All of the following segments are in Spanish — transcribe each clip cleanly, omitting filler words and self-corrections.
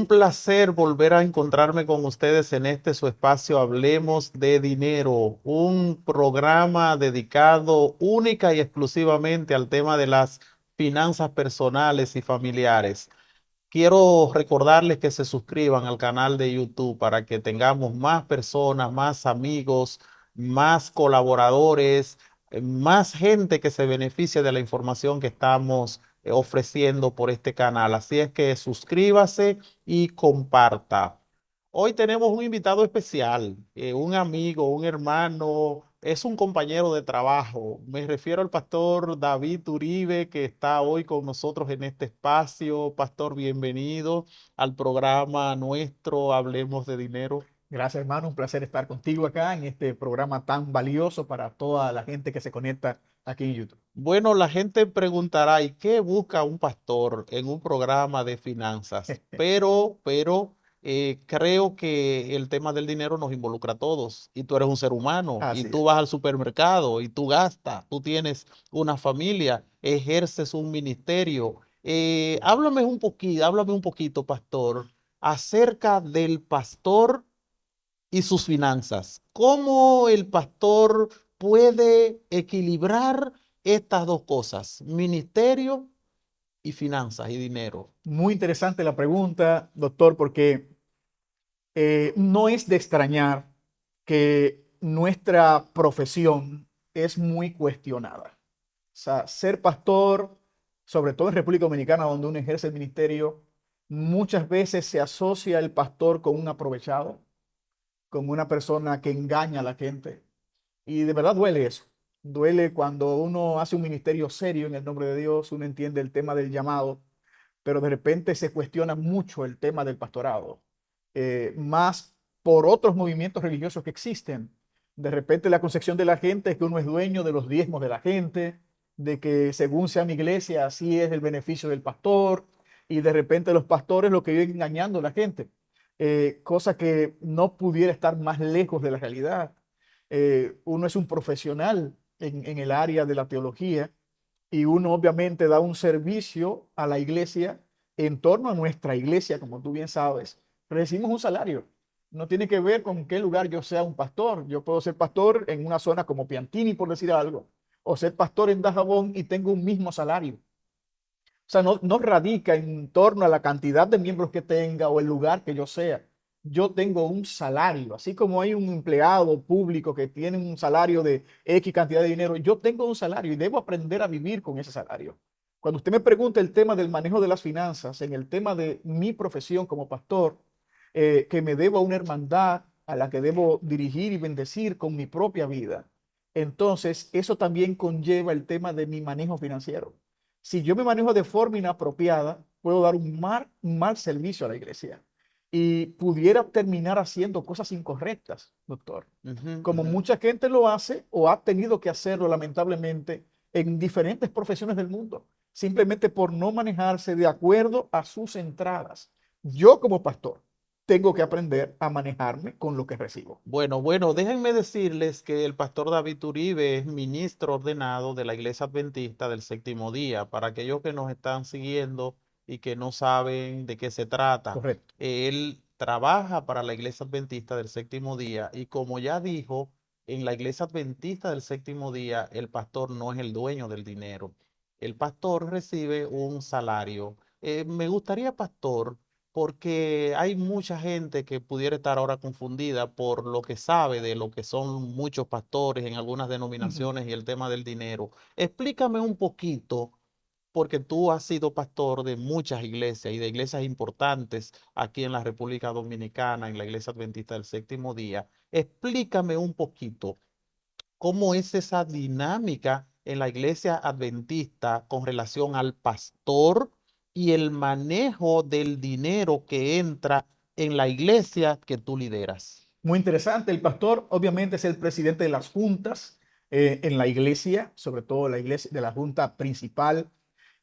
Un placer volver a encontrarme con ustedes en este su espacio Hablemos de Dinero, un programa dedicado única y exclusivamente al tema de las finanzas personales y familiares. Quiero recordarles que se suscriban al canal de YouTube para que tengamos más personas, más amigos, más colaboradores, más gente que se beneficie de la información que estamos ofreciendo por este canal. Así es que suscríbase y comparta. Hoy tenemos un invitado especial, un amigo, un hermano, es un compañero de trabajo. Me refiero al pastor David Uribe, que está hoy con nosotros en este espacio. Pastor, bienvenido al programa nuestro Hablemos de Dinero. Gracias, hermano. Un placer estar contigo acá en este programa tan valioso para toda la gente que se conecta aquí en YouTube. Bueno, la gente preguntará, ¿y qué busca un pastor en un programa de finanzas? Pero creo que el tema del dinero nos involucra a todos. Y tú eres un ser humano, y Así tú vas es. al supermercado, y tú gastas, tú tienes una familia, ejerces un ministerio. Háblame un poquito, pastor, acerca del pastor y sus finanzas. ¿Cómo el pastor puede equilibrar estas dos cosas, ministerio y finanzas y dinero? Muy interesante la pregunta, doctor, porque no es de extrañar que nuestra profesión es muy cuestionada. O sea, ser pastor, sobre todo en República Dominicana, donde uno ejerce el ministerio, muchas veces se asocia el pastor con un aprovechado, con una persona que engaña a la gente. Y de verdad duele eso. Duele cuando uno hace un ministerio serio en el nombre de Dios, uno entiende el tema del llamado, pero de repente se cuestiona mucho el tema del pastorado, más por otros movimientos religiosos que existen. De repente la concepción de la gente es que uno es dueño de los diezmos de la gente, de que según sea mi iglesia, así es el beneficio del pastor, y de repente los pastores lo que viven engañando a la gente, cosa que no pudiera estar más lejos de la realidad. Uno es un profesional en el área de la teología y uno obviamente da un servicio a la iglesia en torno a nuestra iglesia, como tú bien sabes. Recibimos un salario. No tiene que ver con qué lugar yo sea un pastor. Yo puedo ser pastor en una zona como Piantini, por decir algo, o ser pastor en Dajabón y tengo un mismo salario. O sea, no radica en torno a la cantidad de miembros que tenga o el lugar que yo sea. Yo tengo un salario, así como hay un empleado público que tiene un salario de X cantidad de dinero, yo tengo un salario y debo aprender a vivir con ese salario. Cuando usted me pregunta el tema del manejo de las finanzas, en el tema de mi profesión como pastor, que me debo a una hermandad a la que debo dirigir y bendecir con mi propia vida, entonces eso también conlleva el tema de mi manejo financiero. Si yo me manejo de forma inapropiada, puedo dar un mal servicio a la iglesia y pudiera terminar haciendo cosas incorrectas, doctor, Ujú, como ujú. mucha gente lo hace o ha tenido que hacerlo lamentablemente en diferentes profesiones del mundo, simplemente por no manejarse de acuerdo a sus entradas. Yo como pastor tengo que aprender a manejarme con lo que recibo. Bueno, déjenme decirles que el pastor David Uribe es ministro ordenado de la Iglesia Adventista del Séptimo Día. Para aquellos que nos están siguiendo y que no saben de qué se trata, Correcto. él trabaja para la Iglesia Adventista del Séptimo Día y como ya dijo, en la Iglesia Adventista del Séptimo Día el pastor no es el dueño del dinero. El pastor recibe un salario. Me gustaría, pastor, porque hay mucha gente que pudiera estar ahora confundida por lo que sabe de lo que son muchos pastores en algunas Ujú. denominaciones y el tema del dinero. Explícame un poquito, porque tú has sido pastor de muchas iglesias y de iglesias importantes aquí en la República Dominicana, en la Iglesia Adventista del Séptimo Día. Explícame un poquito cómo es esa dinámica en la iglesia adventista con relación al pastor y el manejo del dinero que entra en la iglesia que tú lideras. Muy interesante. El pastor obviamente es el presidente de las juntas en la iglesia, sobre todo la iglesia de la junta principal.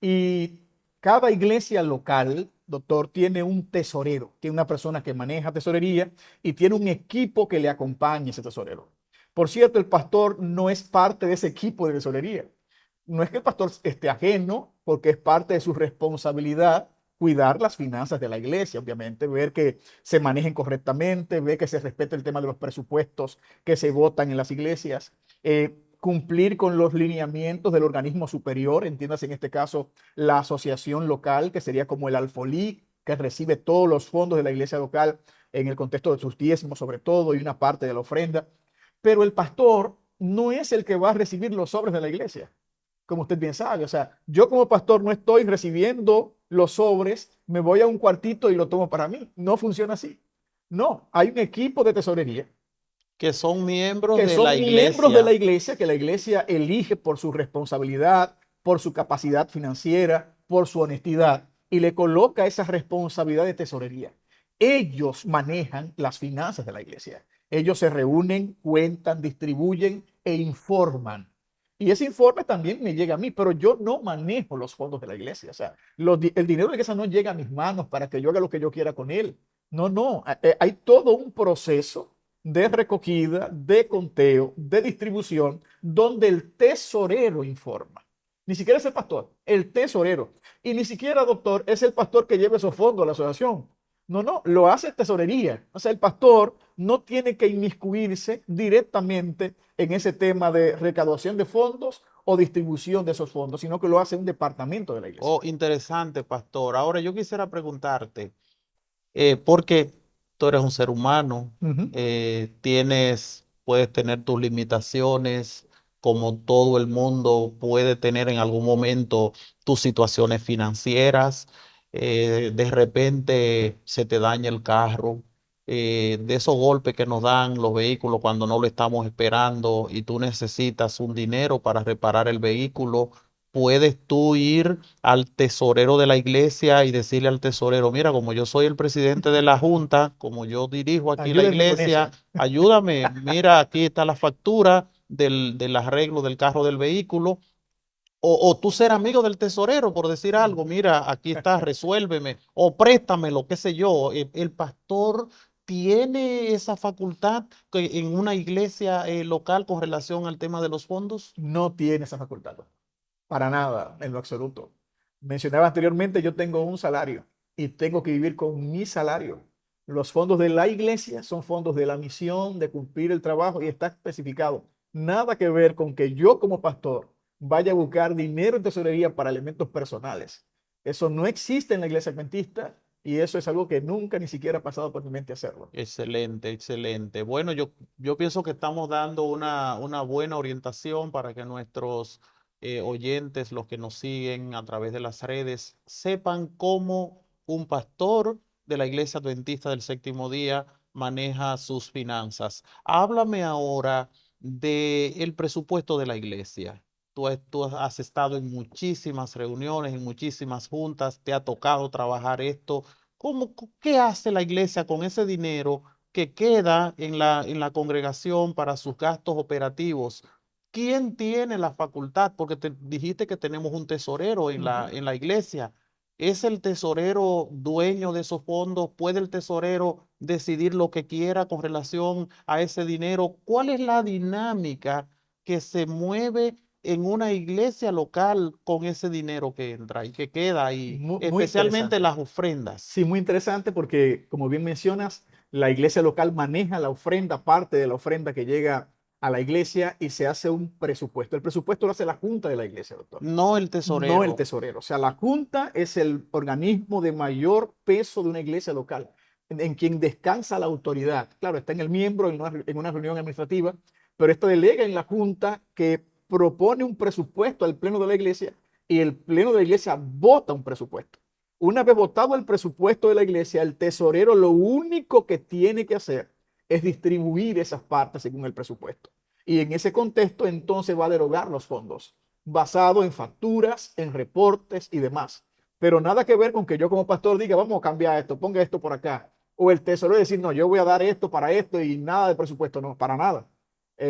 Y cada iglesia local, doctor, tiene un tesorero, tiene una persona que maneja tesorería y tiene un equipo que le acompaña ese tesorero. Por cierto, el pastor no es parte de ese equipo de tesorería. No es que el pastor esté ajeno, porque es parte de su responsabilidad cuidar las finanzas de la iglesia, obviamente, ver que se manejen correctamente, ver que se respete el tema de los presupuestos que se votan en las iglesias, cumplir con los lineamientos del organismo superior, entiéndase en este caso la asociación local, que sería como el alfolí, que recibe todos los fondos de la iglesia local en el contexto de sus diezmos sobre todo y una parte de la ofrenda. Pero el pastor no es el que va a recibir los sobres de la iglesia, como usted bien sabe. O sea, yo como pastor no estoy recibiendo los sobres, me voy a un cuartito y lo tomo para mí. No funciona así. No, hay un equipo de tesorería Que son miembros que de son la miembros de la iglesia. iglesia, que la iglesia elige por su responsabilidad, por su capacidad financiera, por su honestidad, y le coloca esa responsabilidad de tesorería. Ellos manejan las finanzas de la iglesia. Ellos se reúnen, cuentan, distribuyen e informan. Y ese informe también me llega a mí, pero yo no manejo los fondos de la iglesia. O sea, el dinero de la iglesia no llega a mis manos para que yo haga lo que yo quiera con él. No, no. Hay todo un proceso de recogida, de conteo, de distribución, donde el tesorero informa. Ni siquiera es el pastor, el tesorero. Y ni siquiera, doctor, es el pastor que lleva esos fondos a la asociación. No, no, lo hace tesorería. O sea, el pastor no tiene que inmiscuirse directamente en ese tema de recaudación de fondos o distribución de esos fondos, sino que lo hace un departamento de la iglesia. Oh, interesante, pastor. Ahora yo quisiera preguntarte, porque tú eres un ser humano, Ujú. puedes tener tus limitaciones, como todo el mundo puede tener en algún momento tus situaciones financieras, de repente se te daña el carro, de esos golpes que nos dan los vehículos cuando no lo estamos esperando y tú necesitas un dinero para reparar el vehículo. Puedes tú ir al tesorero de la iglesia y decirle al tesorero, mira, como yo soy el presidente de la junta, como yo dirijo aquí la Ayúdenme con eso. iglesia, ayúdame, mira, aquí está la factura del arreglo del carro del vehículo, o tú ser amigo del tesorero por decir algo, mira, aquí está, resuélveme, o préstamelo, qué sé yo. El pastor tiene esa facultad en una iglesia local con relación al tema de los fondos. No tiene esa facultad. Para nada, en lo absoluto. Mencionaba anteriormente, yo tengo un salario y tengo que vivir con mi salario. Los fondos de la iglesia son fondos de la misión, de cumplir el trabajo y está especificado. Nada que ver con que yo como pastor vaya a buscar dinero en tesorería para elementos personales. Eso no existe en la iglesia adventista y eso es algo que nunca ni siquiera ha pasado por mi mente hacerlo. Excelente, excelente. Bueno, yo pienso que estamos dando una buena orientación para que nuestros oyentes, los que nos siguen a través de las redes, sepan cómo un pastor de la Iglesia Adventista del Séptimo Día maneja sus finanzas. Háblame ahora del presupuesto de la iglesia. Tú has estado en muchísimas reuniones, en muchísimas juntas, te ha tocado trabajar esto. ¿Qué hace la iglesia con ese dinero que queda en la congregación para sus gastos operativos? ¿Quién tiene la facultad? Porque te dijiste que tenemos un tesorero Ujú. en la iglesia. ¿Es el tesorero dueño de esos fondos? ¿Puede el tesorero decidir lo que quiera con relación a ese dinero? ¿Cuál es la dinámica que se mueve en una iglesia local con ese dinero que entra y que queda ahí, Muy, muy especialmente interesante. las ofrendas? Sí, muy interesante porque, como bien mencionas, la iglesia local maneja la ofrenda, parte de la ofrenda que llega a la iglesia y se hace un presupuesto. El presupuesto lo hace la junta de la iglesia, doctor, No el no el tesorero. tesorero. O sea, la junta es el organismo de mayor peso de una iglesia local, en quien descansa la autoridad. Claro, está en el miembro en una reunión administrativa, pero esto delega en la junta que propone un presupuesto al pleno de la iglesia y el pleno de la iglesia vota un presupuesto. Una vez votado el presupuesto de la iglesia, el tesorero lo único que tiene que hacer es distribuir esas partes según el presupuesto. Y en ese contexto, entonces va a derogar los fondos, basado en facturas, en reportes y demás. Pero nada que ver con que yo como pastor diga, vamos a cambiar esto, ponga esto por acá. O el tesorero decir, no, yo voy a dar esto para esto y nada de presupuesto, no, para nada.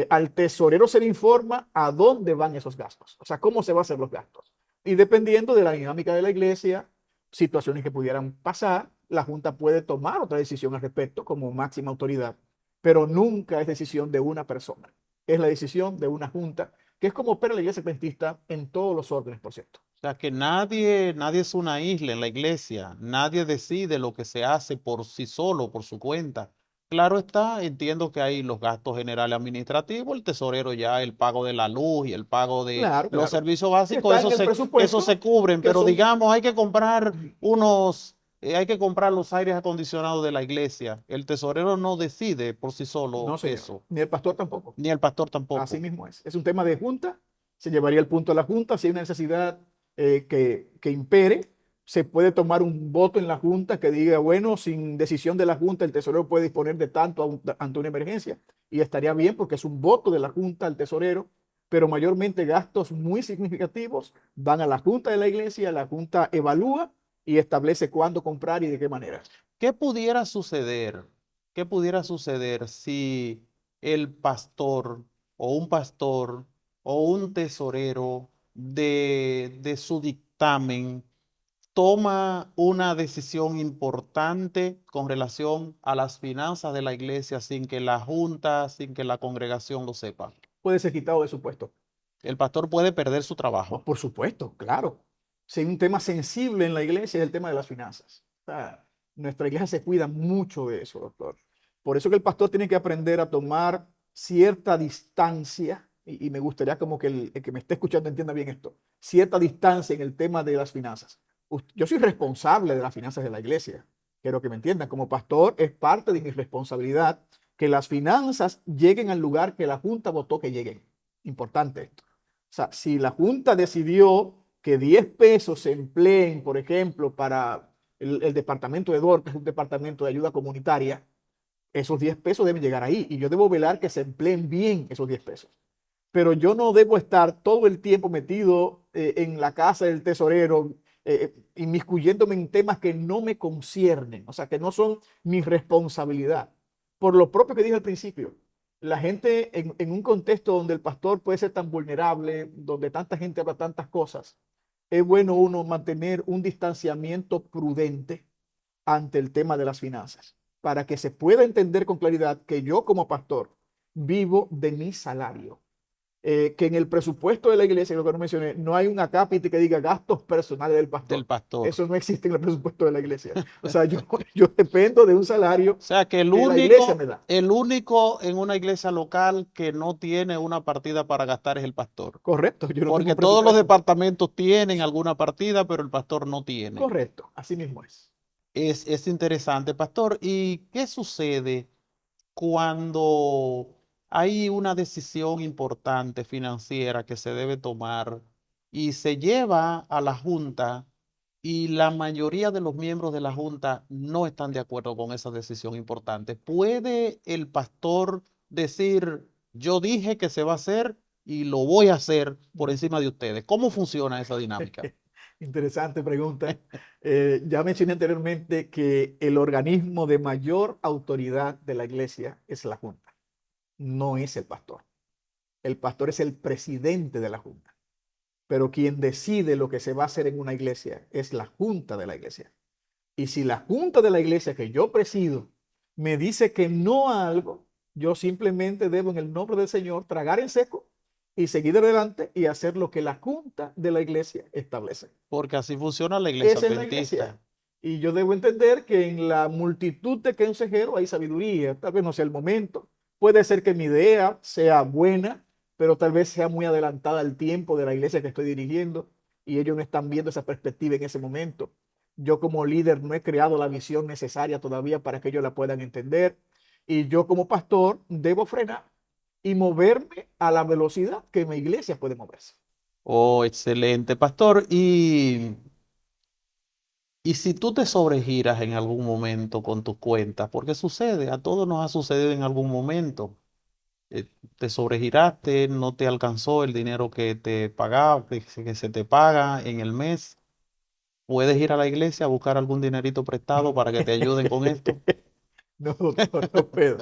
Al tesorero se le informa a dónde van esos gastos, o sea, cómo se van a hacer los gastos. Y dependiendo de la dinámica de la iglesia, situaciones que pudieran pasar, la Junta puede tomar otra decisión al respecto como máxima autoridad, pero nunca es decisión de una persona, es la decisión de una Junta, que es como opera la Iglesia Adventista en todos los órdenes, por cierto. sea que nadie es una isla en la iglesia, nadie decide lo que se hace por sí solo, por su cuenta. Claro está, entiendo que hay los gastos generales administrativos, el tesorero ya, el pago de la luz y el pago de Claro, los claro. servicios Que básicos, está en el eso se presupuesto, cubren, que pero son... digamos, hay que comprar los aires acondicionados de la iglesia. El tesorero no decide por sí No, solo señor. eso, Ni el pastor tampoco. ni el pastor Así tampoco. mismo es. Es un tema de junta. Se llevaría el punto a la junta. Si hay una necesidad que impere, se puede tomar un voto en la junta que diga, bueno, sin decisión de la junta, el tesorero puede disponer de tanto ante una emergencia. Y estaría bien porque es un voto de la junta al tesorero, pero mayormente gastos muy significativos van a la junta de la iglesia. La junta evalúa y establece cuándo comprar y de qué manera. ¿Qué pudiera suceder? ¿Qué pudiera suceder si el pastor pastor o un tesorero de su dictamen toma una decisión importante con relación a las finanzas de la iglesia sin que la junta, sin que la congregación lo sepa? Puede ser quitado de su puesto. El pastor puede perder su Oh, trabajo. por supuesto, claro. Si hay un tema sensible en la iglesia es el tema de las finanzas. O sea, nuestra iglesia se cuida mucho de eso, doctor. Por eso que el pastor tiene que aprender a tomar cierta distancia, y me gustaría como que el que me esté escuchando entienda bien esto, cierta distancia en el tema de las finanzas. Yo soy responsable de las finanzas de la iglesia. Quiero que me entiendan, como pastor es parte de mi responsabilidad que las finanzas lleguen al lugar que la Junta votó que lleguen. Importante esto. O sea, si la Junta decidió que 10 pesos se empleen, por ejemplo, para el departamento de DOR, que es un departamento de ayuda comunitaria, esos 10 pesos deben llegar ahí y yo debo velar que se empleen bien esos 10 pesos. Pero yo no debo estar todo el tiempo metido en la casa del tesorero, inmiscuyéndome en temas que no me conciernen, o sea, que no son mi responsabilidad. Por lo propio que dije al principio, la gente en un contexto donde el pastor puede ser tan vulnerable, donde tanta gente habla tantas cosas, es bueno uno mantener un distanciamiento prudente ante el tema de las finanzas, para que se pueda entender con claridad que yo como pastor vivo de mi salario, que en el presupuesto de la iglesia, lo que no mencioné, no hay un acápite que diga gastos personales del Del pastor. pastor. Eso no existe en el presupuesto de la iglesia. O sea, yo dependo de un salario O sea que que la iglesia me da. el único en una iglesia local que no tiene una partida para gastar es el pastor. Correcto, yo no tengo Porque todos los presupuesto. departamentos tienen alguna partida, pero el pastor no tiene. Correcto, así mismo es. Es interesante, pastor. ¿Y qué sucede cuando hay una decisión importante financiera que se debe tomar y se lleva a la junta y la mayoría de los miembros de la junta no están de acuerdo con esa decisión importante? ¿Puede el pastor decir, yo dije que se va a hacer y lo voy a hacer por encima de ustedes? ¿Cómo funciona esa dinámica? Interesante pregunta. Ya mencioné anteriormente que el organismo de mayor autoridad de la iglesia es la junta, no es el pastor. El pastor es el presidente de la junta, pero quien decide lo que se va a hacer en una iglesia es la junta de la iglesia. Y si la junta de la iglesia que yo presido me dice que no a algo, yo simplemente debo en el nombre del Señor tragar en seco y seguir adelante y hacer lo que la junta de la iglesia establece. Porque así funciona la iglesia Es en la iglesia. adventista. Y yo debo entender que en la multitud de consejeros hay sabiduría. Tal vez no sea el momento. Puede ser que mi idea sea buena, pero tal vez sea muy adelantada al tiempo de la iglesia que estoy dirigiendo y ellos no están viendo esa perspectiva en ese momento. Yo como líder no he creado la visión necesaria todavía para que ellos la puedan entender. Y yo como pastor debo frenar y moverme a la velocidad que mi iglesia puede moverse. Oh, excelente, pastor. Y si tú te sobregiras en algún momento con tus cuentas, porque sucede, a todos nos ha sucedido en algún momento, te sobregiraste, no te alcanzó el dinero que te pagaba, que se te paga en el mes, puedes ir a la iglesia a buscar algún dinerito prestado para que te ayuden con esto. No, doctor, no puedo.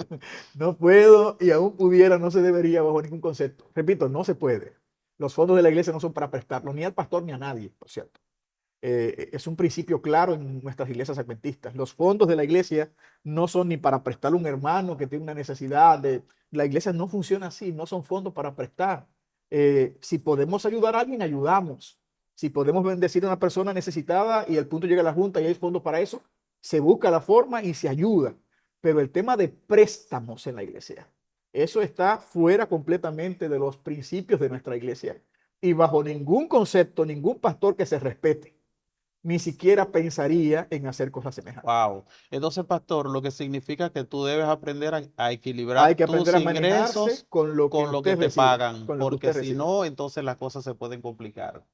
No puedo y aún pudiera, no se debería bajo ningún concepto. Repito, no se puede. Los fondos de la iglesia no son para prestarlos ni al pastor ni a nadie, por cierto. Es un principio claro en nuestras iglesias adventistas. Los fondos de la iglesia no son ni para prestarle a un hermano que tiene una necesidad. La iglesia no funciona así, no son fondos para prestar. Si podemos ayudar a alguien, ayudamos. Si podemos bendecir a una persona necesitada y el punto llega a la junta y hay fondos para eso, se busca la forma y se ayuda. Pero el tema de préstamos en la iglesia, eso está fuera completamente de los principios de nuestra iglesia. Y bajo ningún concepto, ningún pastor que se respete, ni siquiera pensaría en hacer cosas semejantes. Wow. Entonces, pastor, lo que significa que tú debes aprender a equilibrar Hay que tus aprender a manejarse ingresos con lo que con lo que usted te recibe, pagan, con lo que porque usted si recibe. no, entonces las cosas se pueden complicar.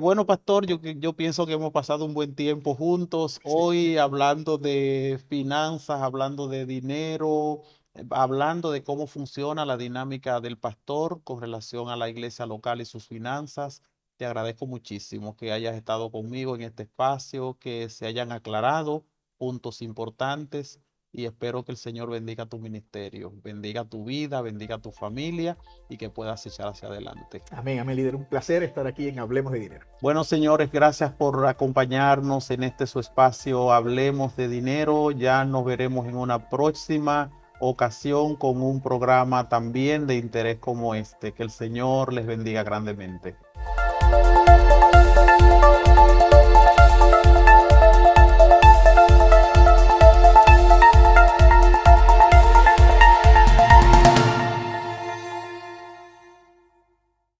Bueno, pastor, yo pienso que hemos pasado un buen tiempo juntos Sí. hoy hablando de finanzas, hablando de dinero, hablando de cómo funciona la dinámica del pastor con relación a la iglesia local y sus finanzas. Te agradezco muchísimo que hayas estado conmigo en este espacio, que se hayan aclarado puntos importantes y espero que el Señor bendiga tu ministerio, bendiga tu vida, bendiga tu familia y que puedas echar hacia adelante. Amén, amén, líder. Un placer estar aquí en Hablemos de Dinero. Bueno, señores, gracias por acompañarnos en este su espacio Hablemos de Dinero. Ya nos veremos en una próxima ocasión con un programa también de interés como este. Que el Señor les bendiga grandemente.